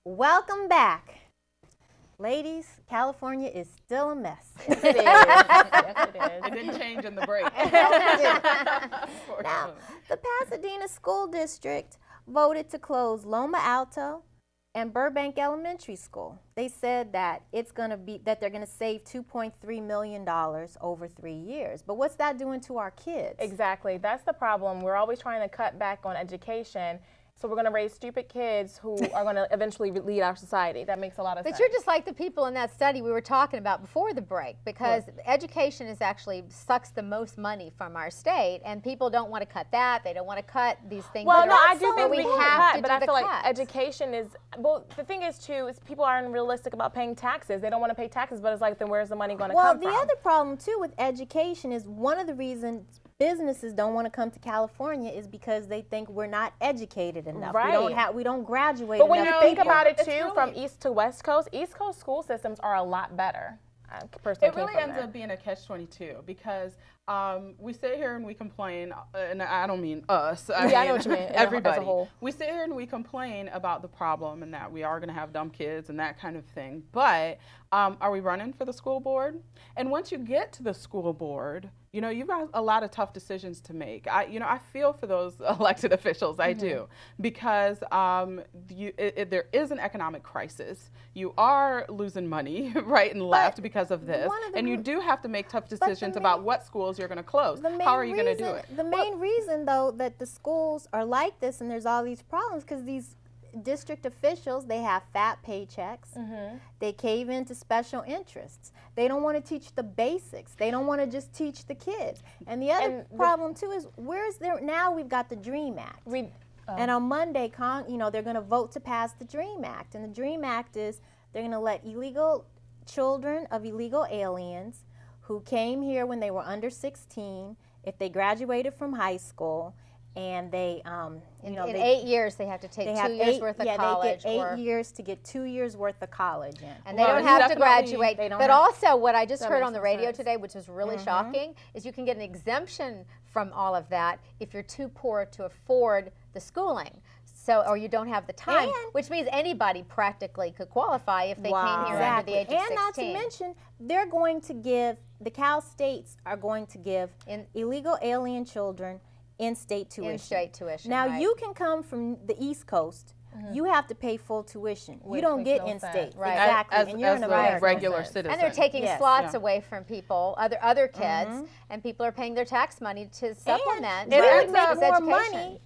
Welcome back. Ladies, California is still a mess. Yes, it is. Yes, it is. It didn't change in the break. Now, the Pasadena School District voted to close Loma Alto and Burbank Elementary School. They said that they're going to save $2.3 million over 3 years. But what's that doing to our kids? Exactly. That's the problem. We're always trying to cut back on education. So we're going to raise stupid kids who are going to eventually lead our society. That makes a lot of sense. But you're just like the people in that study we were talking about before the break, because education is actually sucks the most money from our state, and people don't want to cut that. They don't want to cut these things. Well, that no, are, I do think we have to, but I feel like cut. education is, well, the thing is too, is people aren't realistic about paying taxes. They don't want to pay taxes, but it's like, then where's the money going to come from? Well, the other problem too with education is one of the reasons businesses don't want to come to California is because they think we're not educated enough. Right. We don't graduate But enough. when you think people. about it too, from East to West Coast school systems are a lot better. It really ends up being a catch-22 because we sit here and we complain, and I don't mean us. I know what you mean. Everybody. As a whole. We sit here and we complain about the problem and that we are going to have dumb kids and that kind of thing. But are we running for the school board? And once you get to the school board, you know, you've got a lot of tough decisions to make. I feel for those elected officials, I do, because there is an economic crisis. You are losing money right and left because of this, and you do have to make tough decisions about what schools you're going to close. How are you going to do it? The main reason, though, that the schools are like this and there's all these problems because these district officials, they have fat paychecks. They cave into special interests. They don't want to teach the basics. They don't want to just teach the kids. And the other problem too is now we've got the DREAM Act. And on Monday, they're going to vote to pass the DREAM Act. And the DREAM Act is they're going to let children of illegal aliens who came here when they were under 16, if they graduated from high school, and they, in 8 years they have to take 2 years worth of college. They get 8 years to get 2 years worth of college in. And they don't have to graduate. But also what I just heard on the radio today, which was really shocking, is you can get an exemption from all of that if you're too poor to afford the schooling. So, or you don't have the time, which means anybody practically could qualify if they came here under the age of 16. And not to mention, they're going to give, the Cal States are going to give illegal alien children in-state tuition. In-state tuition, now, you can come from the East Coast. You have to pay full tuition. You don't get in-state. Right. Exactly. And you're an American. Regular citizen. And they're taking slots away from people, other kids, and people are paying their tax money to supplement. And it would make more money.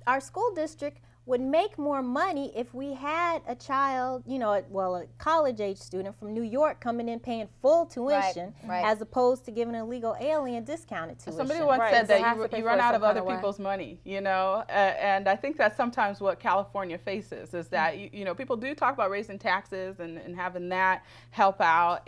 Our school district would make more money if we had a child, a college-age student from New York coming in paying full tuition, as opposed to giving an illegal alien discounted tuition. Somebody once said that you run out of other people's money, and I think that's sometimes what California faces is that, people do talk about raising taxes and having that help out,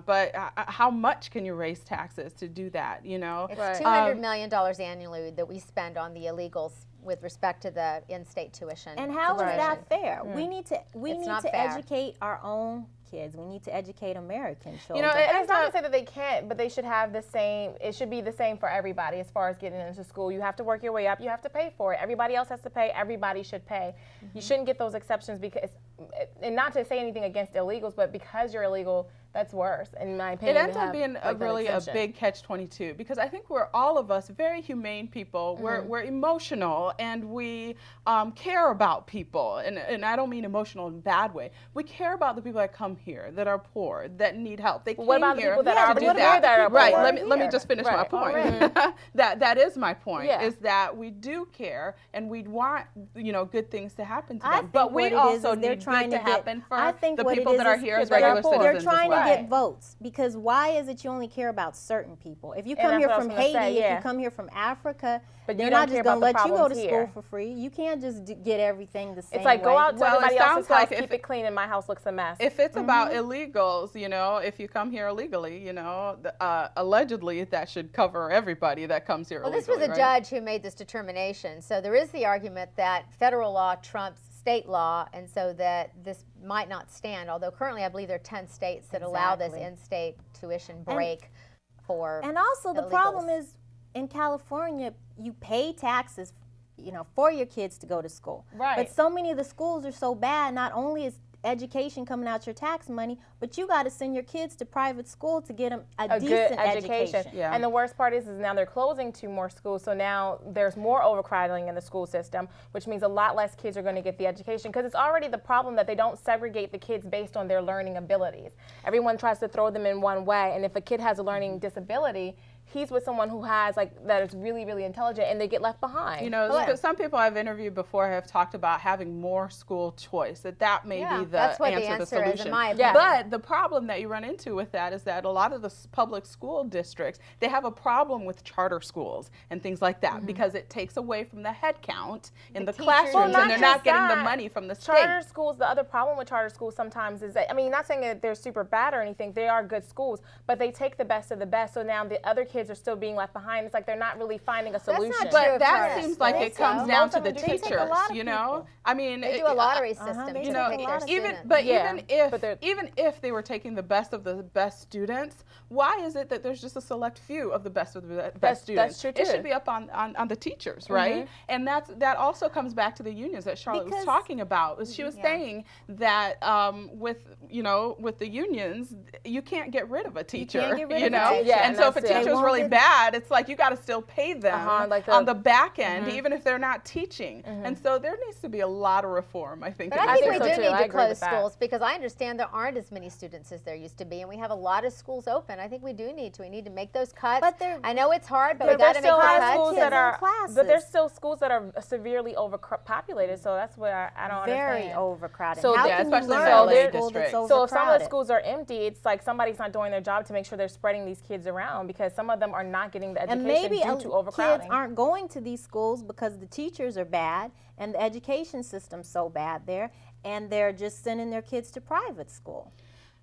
but how much can you raise taxes to do that, It's $200 million annually that we spend on the illegals with respect to the in-state tuition. And how is that fair? We need to educate our own kids. We need to educate American children. And it's not to say that they can't, but they should have the same, it should be the same for everybody as far as getting into school. You have to work your way up. You have to pay for it. Everybody else has to pay. Everybody should pay. You shouldn't get those exceptions because, and not to say anything against illegals, but because you're illegal, that's worse, in my opinion. It ends up being really a big catch-22 because I think we're all of us very humane people. We're emotional and we care about people, and I don't mean emotional in a bad way. We care about the people that come here that are poor, that need help. They what about here the people that are do that. that are right? poor? Let me just finish my point. That is my point. Is that we do care and we want good things to happen to them, but we also need good to happen for the people that are here as regular citizens. They're trying to get votes because why is it you only care about certain people? If you come here from Haiti, if you come here from Africa, but they're not just going to let you go to school for free. You can't just get everything the same way. It's like go out to everybody else's house, keep it clean, and my house looks a mess. If it's about illegals, if you come here illegally, allegedly that should cover everybody that comes here illegally. Well, this was a judge who made this determination. So there is the argument that federal law trumps state law, and so that this might not stand, although currently I believe there are 10 states that allow this in-state tuition break for And also the illegals. problem is in California, you pay taxes for your kids to go to school. Right. But so many of the schools are so bad, not only is education coming out your tax money, but you got to send your kids to private school to get them a decent good education. Yeah. And the worst part is now they're closing 2 more schools, so now there's more overcrowding in the school system, which means a lot less kids are going to get the education, because it's already the problem that they don't segregate the kids based on their learning abilities. Everyone tries to throw them in one way, and if a kid has a learning disability, he's with someone who has that is really, really intelligent, and they get left behind. You know, some people I've interviewed before have talked about having more school choice, that may be the that's what answer, the the answer solution. is, in my opinion. But the problem that you run into with that is that a lot of the public school districts, they have a problem with charter schools and things like that, because it takes away from the head count in the classrooms, and they're not getting the money from the state. Charter schools, the other problem with charter schools sometimes is that, I mean, not saying that they're super bad or anything, they are good schools, but they take the best of the best, so now the other kids are still being left behind. It's like they're not really finding a solution. That's not true. But that seems like it comes down to the teachers, you know? I mean, they do a lottery system they to you know, pick their students. even if they were taking the best of the best students, why is it that there's just a select few of the best students? That's true too. It should be up on the teachers, right? And that also comes back to the unions that Charlotte was talking about. She was saying that with the unions, you can't get rid of a teacher. You can't get rid of a teacher. Yeah, and so if a teacher is really bad, it's like you got to still pay them on the back end, even if they're not teaching. And so there needs to be a lot of reform, I think. But I think we so do too. need I to agree with close that. schools, because I understand there aren't as many students as there used to be, and we have a lot of schools open. I think we need to make those cuts. But I know it's hard, but we there's got to make still the schools cuts. that are, classes. but there's still schools that are severely overpopulated. So that's where I don't very understand. overcrowded. So How yeah, can you especially in learn the in LA a school that's district. So if some of the overcrowded? schools are empty, it's like somebody's not doing their job to make sure they're spreading these kids around, because some of them are not getting the education And maybe due to overcrowding. kids aren't going to these schools because the teachers are bad and the education system's so bad there, and they're just sending their kids to private school.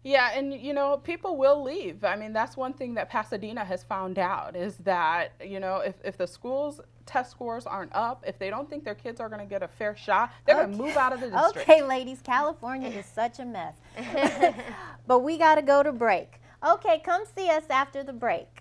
Yeah, and people will leave. I mean, that's one thing that Pasadena has found out, is that, if the schools test scores aren't up, if they don't think their kids are going to get a fair shot, they're going to move out of the district. Okay, ladies, California is such a mess. But we got to go to break. Okay, come see us after the break.